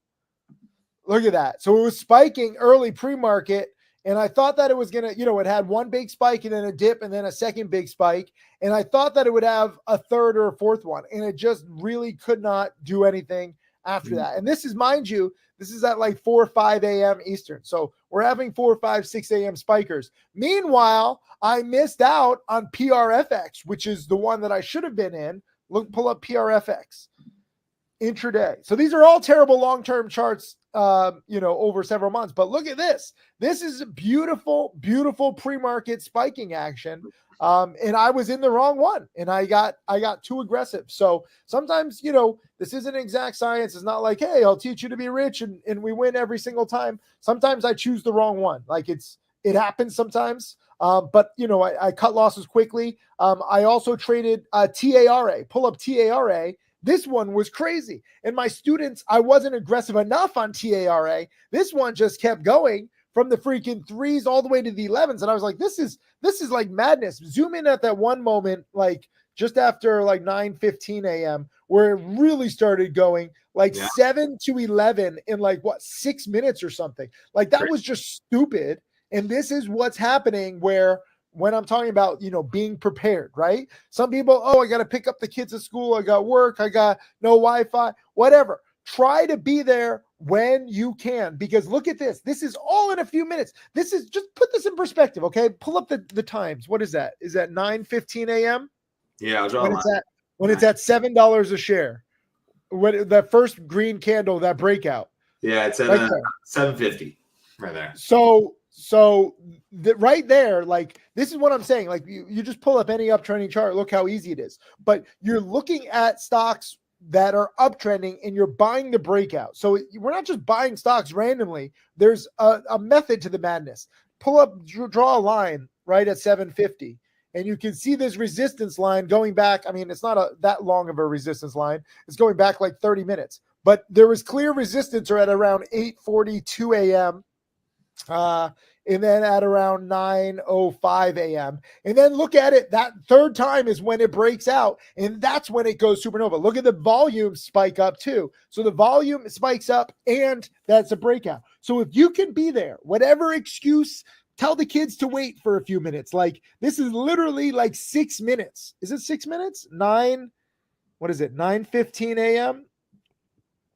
Look at that. So it was spiking early pre-market. And I thought that it was going to, it had one big spike and then a dip and then a second big spike. And I thought that it would have a third or a fourth one. And it just really could not do anything after that. And this is, mind you, this is at like 4 or 5 a.m. Eastern. So we're having 4, 5, 6 a.m. spikers. Meanwhile, I missed out on PRFX, which is the one that I should have been in. Pull up PRFX intraday. So these are all terrible long-term charts, over several months. But look at this. This is beautiful, beautiful pre-market spiking action. And I was in the wrong one and I got too aggressive. So sometimes, this isn't exact science. It's not like, hey, I'll teach you to be rich and we win every single time. Sometimes I choose the wrong one. Like it happens sometimes. But I cut losses quickly. I also traded TARA, pull up TARA. This one was crazy. And my students, I wasn't aggressive enough on TARA. This one just kept going from the freaking 3s all the way to the 11s. And I was like, this is like madness. Zoom in at that one moment, like just after like 9:15 a.m. where it really started going like 7 to 11 in like 6 minutes or something. Like that was just stupid. And this is what's happening when I'm talking about, being prepared, right? Some people, I got to pick up the kids at school. I got work. I got no Wi-Fi, whatever. Try to be there when you can, because look at this. This is all in a few minutes. This is just put this in perspective. Okay. Pull up the times. What is that? Is that 9:15 a.m.? Yeah. I'll draw when it's at $7 a share, when that first green candle, that breakout. Yeah. It's at right 750 right there. So So right there, like this is what I'm saying. Like you just pull up any uptrending chart. Look how easy it is. But you're looking at stocks that are uptrending and you're buying the breakout. So we're not just buying stocks randomly. There's a method to the madness. Pull up, draw a line right at 750. And you can see this resistance line going back. I mean, it's not that long of a resistance line. It's going back like 30 minutes. But there was clear resistance at around 8:42 a.m. And then at around 9:05 a.m. And then look at it. That third time is when it breaks out. And that's when it goes supernova. Look at the volume spike up too. So the volume spikes up and that's a breakout. So if you can be there, whatever excuse, tell the kids to wait for a few minutes. Like this is literally like 6 minutes. Is it 6 minutes? 9:15 a.m.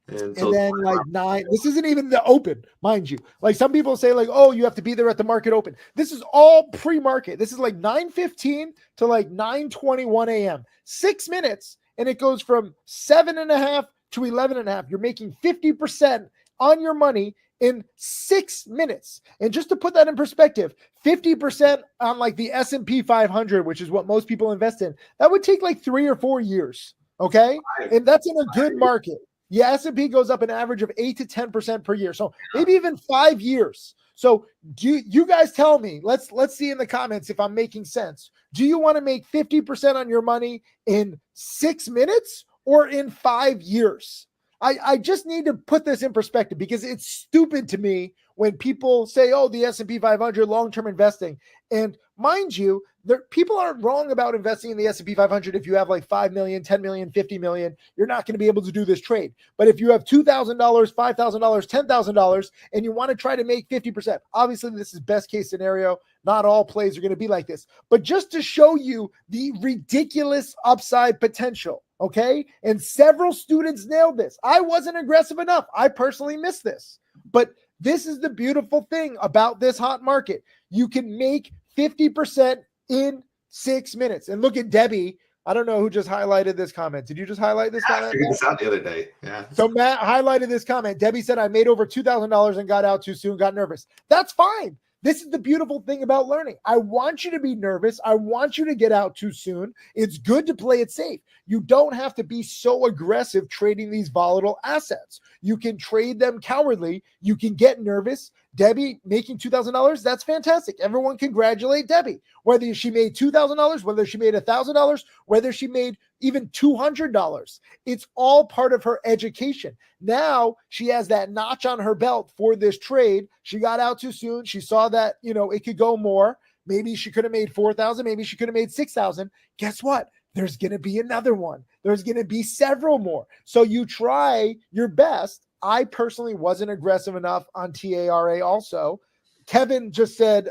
And then like 9, this isn't even the open, mind you. Like some people say like, oh, you have to be there at the market open. This is all pre-market. This is like 9:15 to like 9:21 a.m. 6 minutes. And it goes from 7.5 to 11.5. You're making 50% on your money in 6 minutes. And just to put that in perspective, 50% on like the S&P 500, which is what most people invest in, that would take like 3 or 4 years. Okay. And that's in a good market. Yeah, S&P goes up an average of 8 to 10% per year. So maybe even 5 years. So do you guys tell me, let's see in the comments if I'm making sense. Do you want to make 50% on your money in 6 minutes or in 5 years? I just need to put this in perspective because it's stupid to me when people say, oh, the S&P 500 long-term investing. And mind you, people aren't wrong about investing in the S&P 500. If you have like 5 million, 10 million, 50 million, you're not going to be able to do this trade. But if you have $2,000, $5,000, $10,000, and you want to try to make 50%, obviously this is best case scenario. Not all plays are going to be like this, but just to show you the ridiculous upside potential. Okay. And several students nailed this. I wasn't aggressive enough. I personally missed this, but this is the beautiful thing about this hot market. You can make 50% in 6 minutes. And look at Debbie. I don't know who just highlighted this comment. Did you just highlight this comment? I figured this out the other day. Yeah. So Matt highlighted this comment. Debbie said, I made over $2,000 and got out too soon, got nervous. That's fine. This is the beautiful thing about learning. I want you to be nervous. I want you to get out too soon. It's good to play it safe. You don't have to be so aggressive trading these volatile assets. You can trade them cowardly. You can get nervous. Debbie making $2,000, that's fantastic. Everyone congratulate Debbie. Whether she made $2,000, whether she made $1,000, whether she made even $200. It's all part of her education. Now she has that notch on her belt for this trade. She got out too soon. She saw that, it could go more. Maybe she could have made 4,000. Maybe she could have made 6,000. Guess what? There's going to be another one. There's going to be several more. So you try your best. I personally wasn't aggressive enough on TARA also. Kevin just said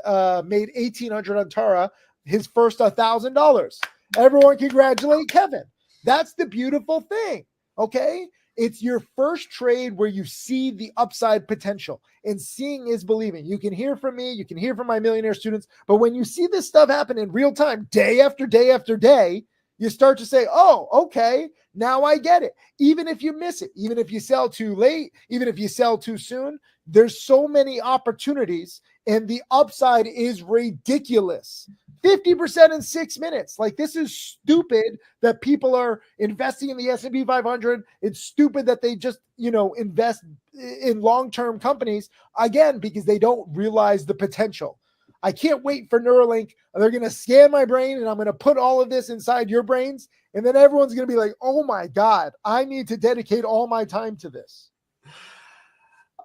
made $1,800 on Tara, his first $1,000. Everyone congratulate Kevin. That's the beautiful thing, okay? It's your first trade where you see the upside potential, and seeing is believing. You can hear from me, you can hear from my millionaire students, but when you see this stuff happen in real time, day after day after day, you start to say, oh, okay, now I get it. Even if you miss it, even if you sell too late, even if you sell too soon, there's so many opportunities, and the upside is ridiculous. 50% in 6 minutes. Like, this is stupid that people are investing in the S&P 500. It's stupid that they just, invest in long-term companies, again, because they don't realize the potential. I can't wait for Neuralink. They're going to scan my brain, and I'm going to put all of this inside your brains. And then everyone's going to be like, oh my God, I need to dedicate all my time to this.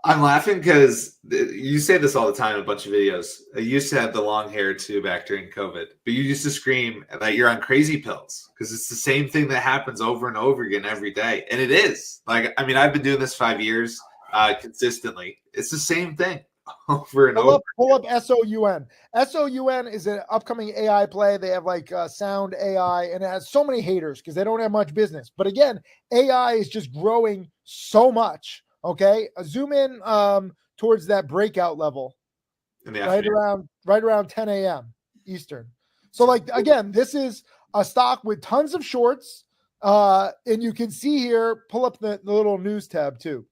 I'm laughing because you say this all the time in a bunch of videos. I used to have the long hair too back during COVID, but you used to scream that you're on crazy pills because it's the same thing that happens over and over again every day. And it is. I've been doing this 5 years consistently. It's the same thing over and over. Pull up SOUN. SOUN is an upcoming AI play. They have sound AI, and it has so many haters because they don't have much business. But again, AI is just growing so much. Okay, zoom in towards that breakout level, right around 10 a.m. Eastern. So again, this is a stock with tons of shorts, and you can see here. Pull up the little news tab too,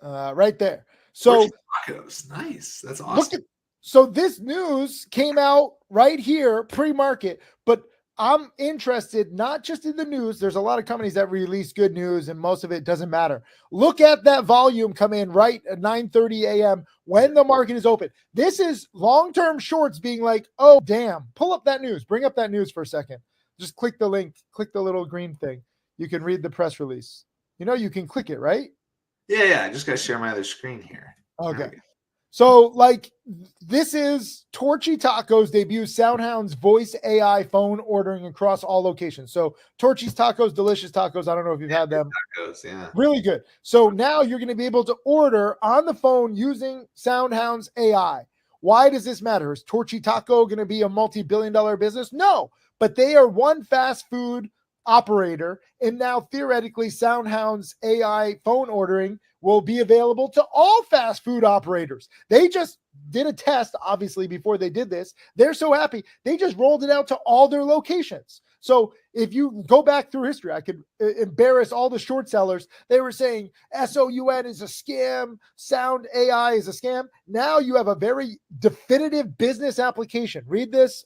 right there. So tacos, nice. That's look awesome. so this news came out right here pre-market, but I'm interested not just in the news. There's a lot of companies that release good news and most of it doesn't matter. Look at that volume come in right at 9:30 a.m. when the market is open. This is long-term shorts being like, oh, damn, pull up that news. Bring up that news for a second. Just click the link, click the little green thing. You can read the press release. You know, you can click it, right? Yeah. I just got to share my other screen here. Okay. So, like, this is Torchy Tacos debuts SoundHound's voice AI phone ordering across all locations. So, Torchy's Tacos, delicious tacos. I don't know if you've had them. Tacos, yeah. Really good. So, now you're going to be able to order on the phone using SoundHound's AI. Why does this matter? Is Torchy Taco going to be a multi-billion-dollar business? No, but they are one fast food operator, and now theoretically SoundHound's AI phone ordering will be available to all fast food operators. They just did a test, obviously, before they did this. They're so happy. They just rolled it out to all their locations. So if you go back through history, I could embarrass all the short sellers. They were saying SOUN is a scam, Sound AI is a scam. Now you have a very definitive business application. Read this,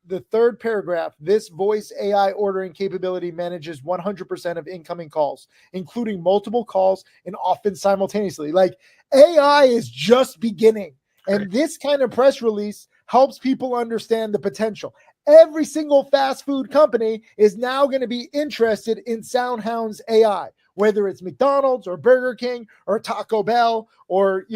the third paragraph. This voice AI ordering capability manages 100% of incoming calls, including multiple calls and often simultaneously. Like, AI is just beginning. And this kind of press release helps people understand the potential. Every single fast food company is now going to be interested in SoundHound's AI, whether it's McDonald's or Burger King or Taco Bell or,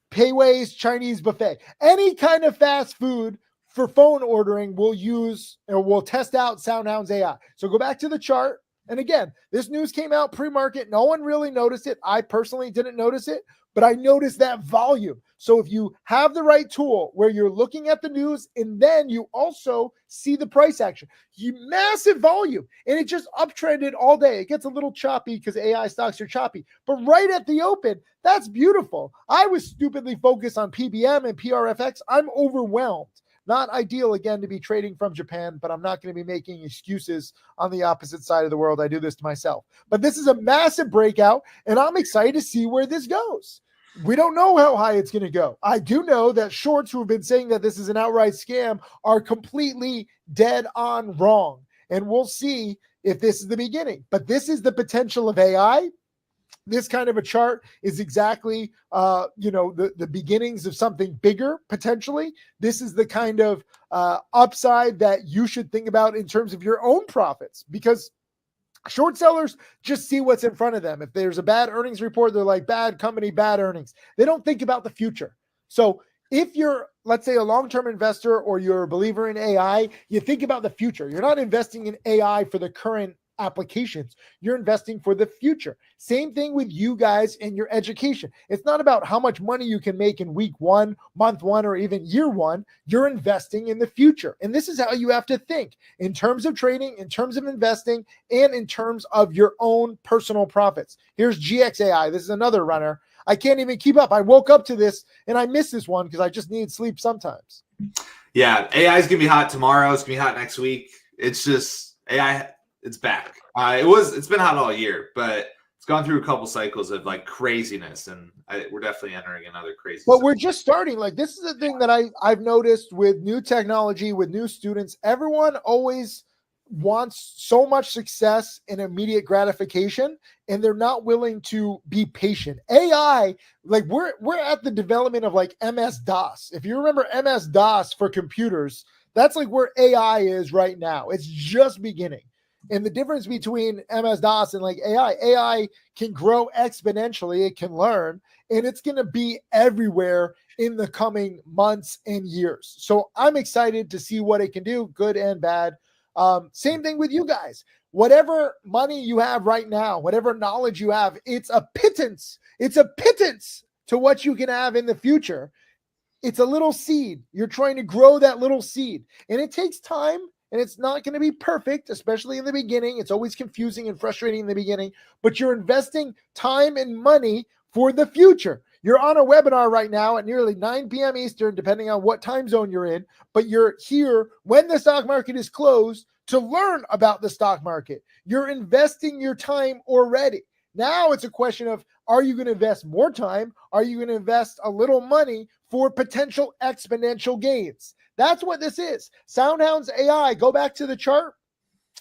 Payway's Chinese buffet. Any kind of fast food for phone ordering will use or will test out SoundHound's AI. So go back to the chart. And again, this news came out pre-market. No one really noticed it. I personally didn't notice it, but I noticed that volume. So if you have the right tool where you're looking at the news and then you also see the price action, massive volume, and it just uptrended all day. It gets a little choppy because AI stocks are choppy, but right at the open, that's beautiful. I was stupidly focused on PBM and PRFX. I'm overwhelmed. Not ideal, again, to be trading from Japan, but I'm not going to be making excuses on the opposite side of the world. I do this to myself. But this is a massive breakout, and I'm excited to see where this goes. We don't know how high it's going to go. I do know that shorts who have been saying that this is an outright scam are completely dead on wrong. And we'll see if this is the beginning. But this is the potential of AI. This kind of a chart is exactly, the beginnings of something bigger, potentially. This is the kind of upside that you should think about in terms of your own profits, because short sellers just see what's in front of them. If there's a bad earnings report, they're like, bad company, bad earnings. They don't think about the future. So if you're, let's say, a long-term investor or you're a believer in AI, you think about the future. You're not investing in AI for the current applications. You're investing for the future. Same thing with you guys and your education. It's not about how much money you can make in week one, month one, or even year one. You're investing in the future. And this is how you have to think in terms of trading, in terms of investing, and in terms of your own personal profits. Here's GXAI. This is another runner. I can't even keep up. I woke up to this and I missed this one because I just need sleep sometimes. Yeah, AI is going to be hot tomorrow. It's going to be hot next week. It's just AI. It's back. It's been hot all year, but it's gone through a couple cycles of like craziness, and we're definitely entering another crazy. But we're just starting. Like, this is the thing that I've noticed with new technology, with new students. Everyone always wants so much success and immediate gratification, and they're not willing to be patient. AI, like we're at the development of like MS-DOS. If you remember MS-DOS for computers, that's like where AI is right now. It's just beginning. And the difference between MS-DOS and like AI can grow exponentially. It can learn, and it's going to be everywhere in the coming months and years. So I'm excited to see what it can do, good and bad. Same thing with you guys. Whatever money you have right now, whatever knowledge you have, it's a pittance. It's a pittance to what you can have in the future. It's a little seed. You're trying to grow that little seed, and it takes time. And it's not going to be perfect, especially in the beginning. It's always confusing and frustrating in the beginning, but you're investing time and money for the future. You're on a webinar right now at nearly 9 p.m. Eastern, depending on what time zone you're in, but you're here when the stock market is closed to learn about the stock market. You're investing your time already. Now it's a question of, are you going to invest more time? Are you going to invest a little money for potential exponential gains? That's what this is. SoundHound's AI, go back to the chart,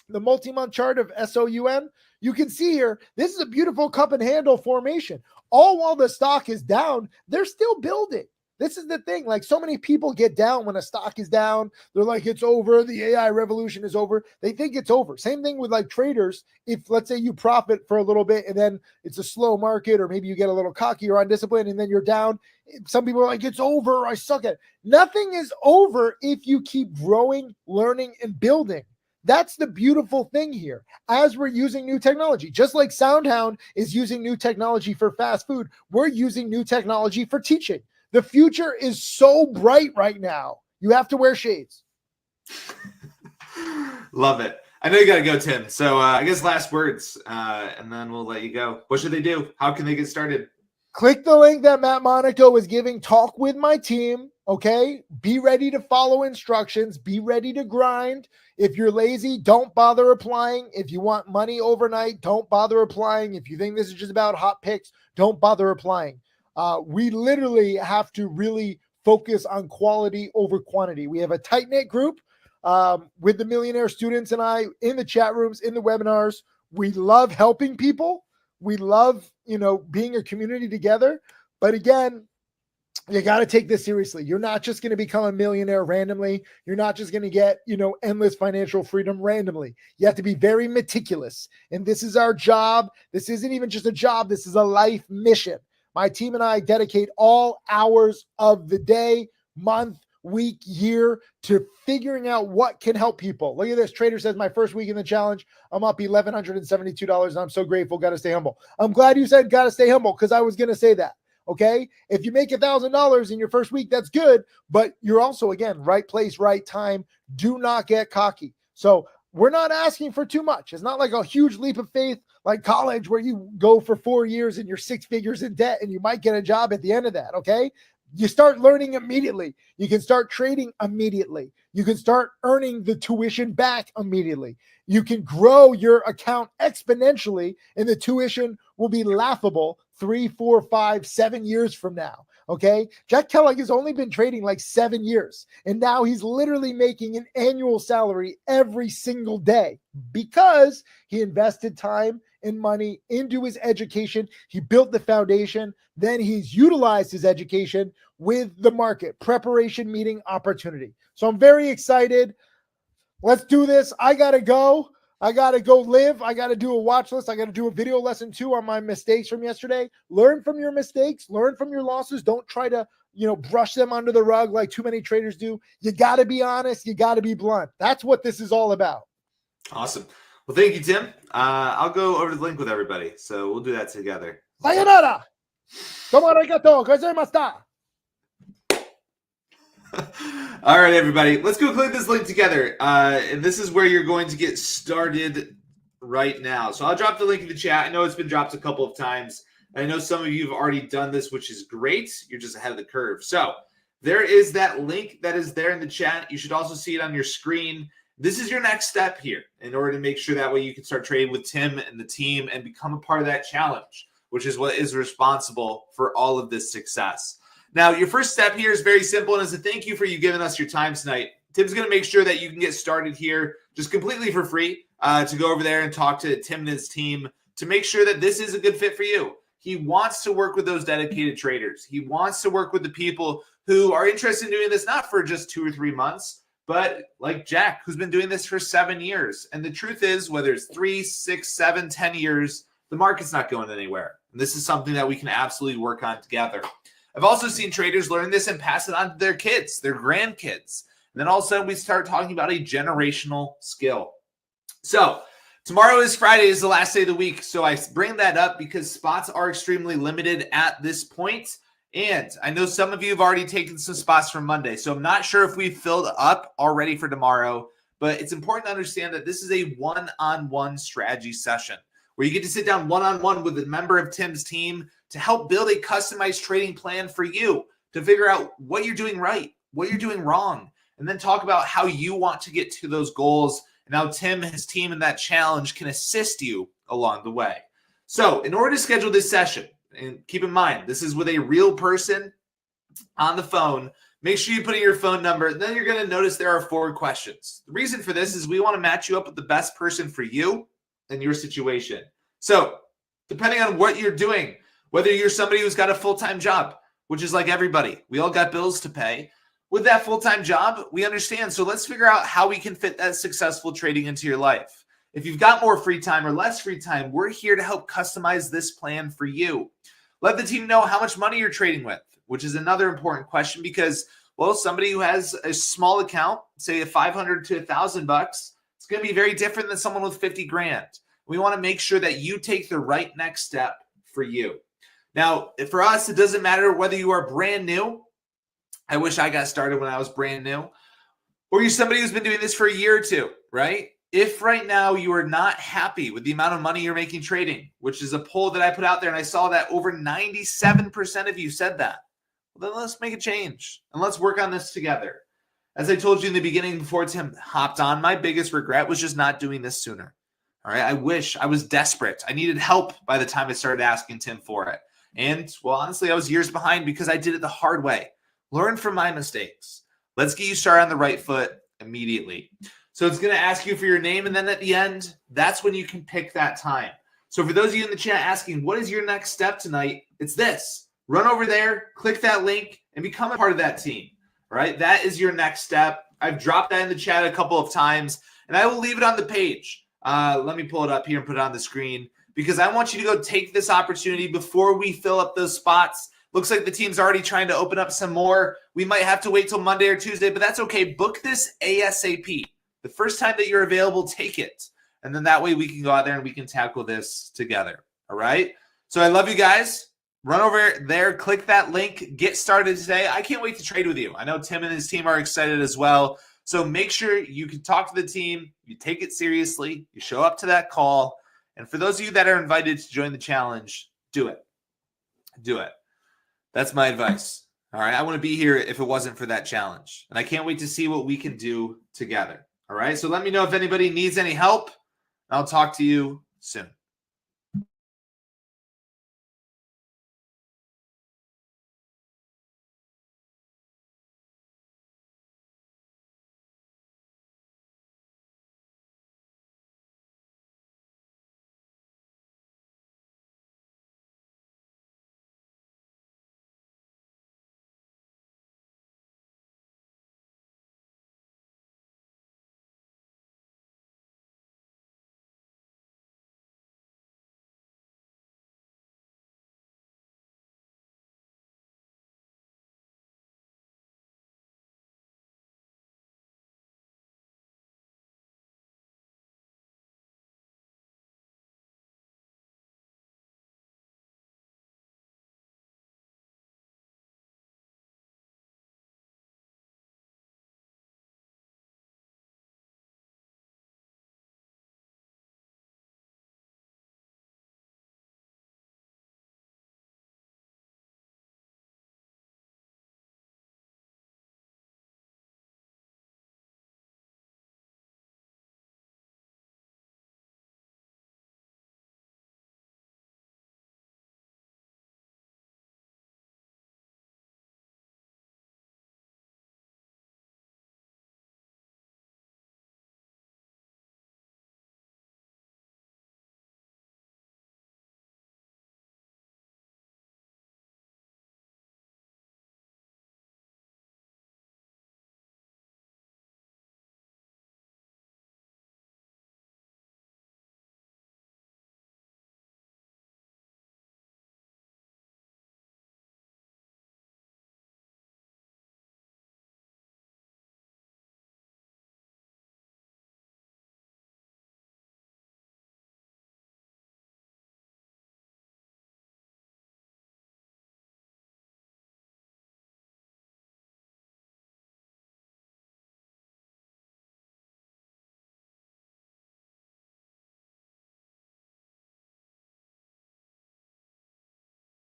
the multi-month chart of SOUM. You can see here, this is a beautiful cup and handle formation. All while the stock is down, they're still building. This is the thing. Like, so many people get down when a stock is down. They're like, it's over. The AI revolution is over. They think it's over. Same thing with like traders. If, let's say, you profit for a little bit and then it's a slow market, or maybe you get a little cocky or undisciplined and then you're down. Some people are like, it's over. I suck at it. Nothing is over if you keep growing, learning, and building. That's the beautiful thing here. As we're using new technology, just like SoundHound is using new technology for fast food, we're using new technology for teaching. The future is so bright right now. You have to wear shades. Love it. I know you got to go, Tim. So I guess last words, and then we'll let you go. What should they do? How can they get started? Click the link that Matt Monaco is giving. Talk with my team. Okay. Be ready to follow instructions. Be ready to grind. If you're lazy, don't bother applying. If you want money overnight, don't bother applying. If you think this is just about hot picks, don't bother applying. We literally have to really focus on quality over quantity. We have a tight-knit group with the millionaire students and I in the chat rooms, in the webinars. We love helping people. We love, being a community together. But again, you got to take this seriously. You're not just going to become a millionaire randomly. You're not just going to get, endless financial freedom randomly. You have to be very meticulous. And this is our job. This isn't even just a job. This is a life mission. My team and I dedicate all hours of the day, month, week, year to figuring out what can help people. Look at this. Trader says, my first week in the challenge, I'm up $1,172 and I'm so grateful. Got to stay humble. I'm glad you said got to stay humble, because I was going to say that. Okay. If you make $1,000 in your first week, that's good. But you're also, again, right place, right time. Do not get cocky. So we're not asking for too much. It's not like a huge leap of faith like college where you go for 4 years and you're 6 figures in debt and you might get a job at the end of that. Okay. You start learning immediately. You can start trading immediately. You can start earning the tuition back immediately. You can grow your account exponentially and the tuition will be laughable 3, 4, 5, 7 years from now. Okay. Jack Kellogg has only been trading like 7 years. And now he's literally making an annual salary every single day because he invested time and money into his education. He built the foundation. Then he's utilized his education with the market preparation meeting opportunity. So I'm very excited. Let's do this. I got to go. I got to go live. I got to do a watch list. I got to do a video lesson too on my mistakes from yesterday. Learn from your mistakes. Learn from your losses. Don't try to, brush them under the rug like too many traders do. You got to be honest. You got to be blunt. That's what this is all about. Awesome. Well, thank you, Tim. I'll go over to the link with everybody. So we'll do that together. Sayonara. Tomo arigato gozaimashita. All right, everybody. Let's go click this link together. And this is where you're going to get started right now. So I'll drop the link in the chat. I know it's been dropped a couple of times. I know some of you have already done this, which is great. You're just ahead of the curve. So there is that link that is there in the chat. You should also see it on your screen. This is your next step here in order to make sure that way you can start trading with Tim and the team and become a part of that challenge, which is what is responsible for all of this success. Now, your first step here is very simple, and as a thank you for you giving us your time tonight, Tim's going to make sure that you can get started here just completely for free to go over there and talk to Tim and his team to make sure that this is a good fit for you. He wants to work with those dedicated traders. He wants to work with the people who are interested in doing this not for just 2 or 3 months, but like Jack, who's been doing this for 7 years. And the truth is, whether it's 3, 6, 7, 10 years, the market's not going anywhere. And this is something that we can absolutely work on together. I've also seen traders learn this and pass it on to their kids, their grandkids. And then all of a sudden we start talking about a generational skill. So tomorrow is Friday, is the last day of the week. So I bring that up because spots are extremely limited at this point. And I know some of you have already taken some spots from Monday. So I'm not sure if we've filled up already for tomorrow, but it's important to understand that this is a one-on-one strategy session where you get to sit down one-on-one with a member of Tim's team to help build a customized trading plan for you to figure out what you're doing right, what you're doing wrong, and then talk about how you want to get to those goals and how Tim and his team in that challenge can assist you along the way. So in order to schedule this session, and keep in mind, this is with a real person on the phone, make sure you put in your phone number. Then you're going to notice there are 4 questions. The reason for this is we want to match you up with the best person for you and your situation. So depending on what you're doing, whether you're somebody who's got a full-time job, which is like everybody, we all got bills to pay. With that full-time job, we understand. So let's figure out how we can fit that successful trading into your life. If you've got more free time or less free time, we're here to help customize this plan for you. Let the team know how much money you're trading with, which is another important question because, well, somebody who has a small account, say a $500 to $1,000, it's going to be very different than someone with 50 grand. We want to make sure that you take the right next step for you. Now, for us, it doesn't matter whether you are brand new. I wish I got started when I was brand new. Or you're somebody who's been doing this for a year or two, right? If right now you are not happy with the amount of money you're making trading, which is a poll that I put out there, and I saw that over 97% of you said that, well, then let's make a change and let's work on this together. As I told you in the beginning before Tim hopped on, my biggest regret was just not doing this sooner. All right. I was desperate. I needed help by the time I started asking Tim for it. And well, honestly, I was years behind because I did it the hard way. Learn from my mistakes. Let's get you started on the right foot immediately. So it's going to ask you for your name. And then at the end, that's when you can pick that time. So for those of you in the chat asking, what is your next step tonight? It's this. Run over there, click that link, and become a part of that team. All right. That is your next step. I've dropped that in the chat a couple of times, and I will leave it on the page. Let me pull it up here and put it on the screen because I want you to go take this opportunity before we fill up those spots. Looks like the team's already trying to open up some more. We might have to wait till Monday or Tuesday, but that's okay. Book this ASAP. The first time that you're available, take it. And then that way we can go out there and we can tackle this together. All right. So I love you guys. Run over there, click that link, get started today. I can't wait to trade with you. I know Tim and his team are excited as well. So make sure you can talk to the team. You take it seriously. You show up to that call. And for those of you that are invited to join the challenge, do it. Do it. That's my advice. All right. I want to be here if it wasn't for that challenge. And I can't wait to see what we can do together. All right. So let me know if anybody needs any help. I'll talk to you soon.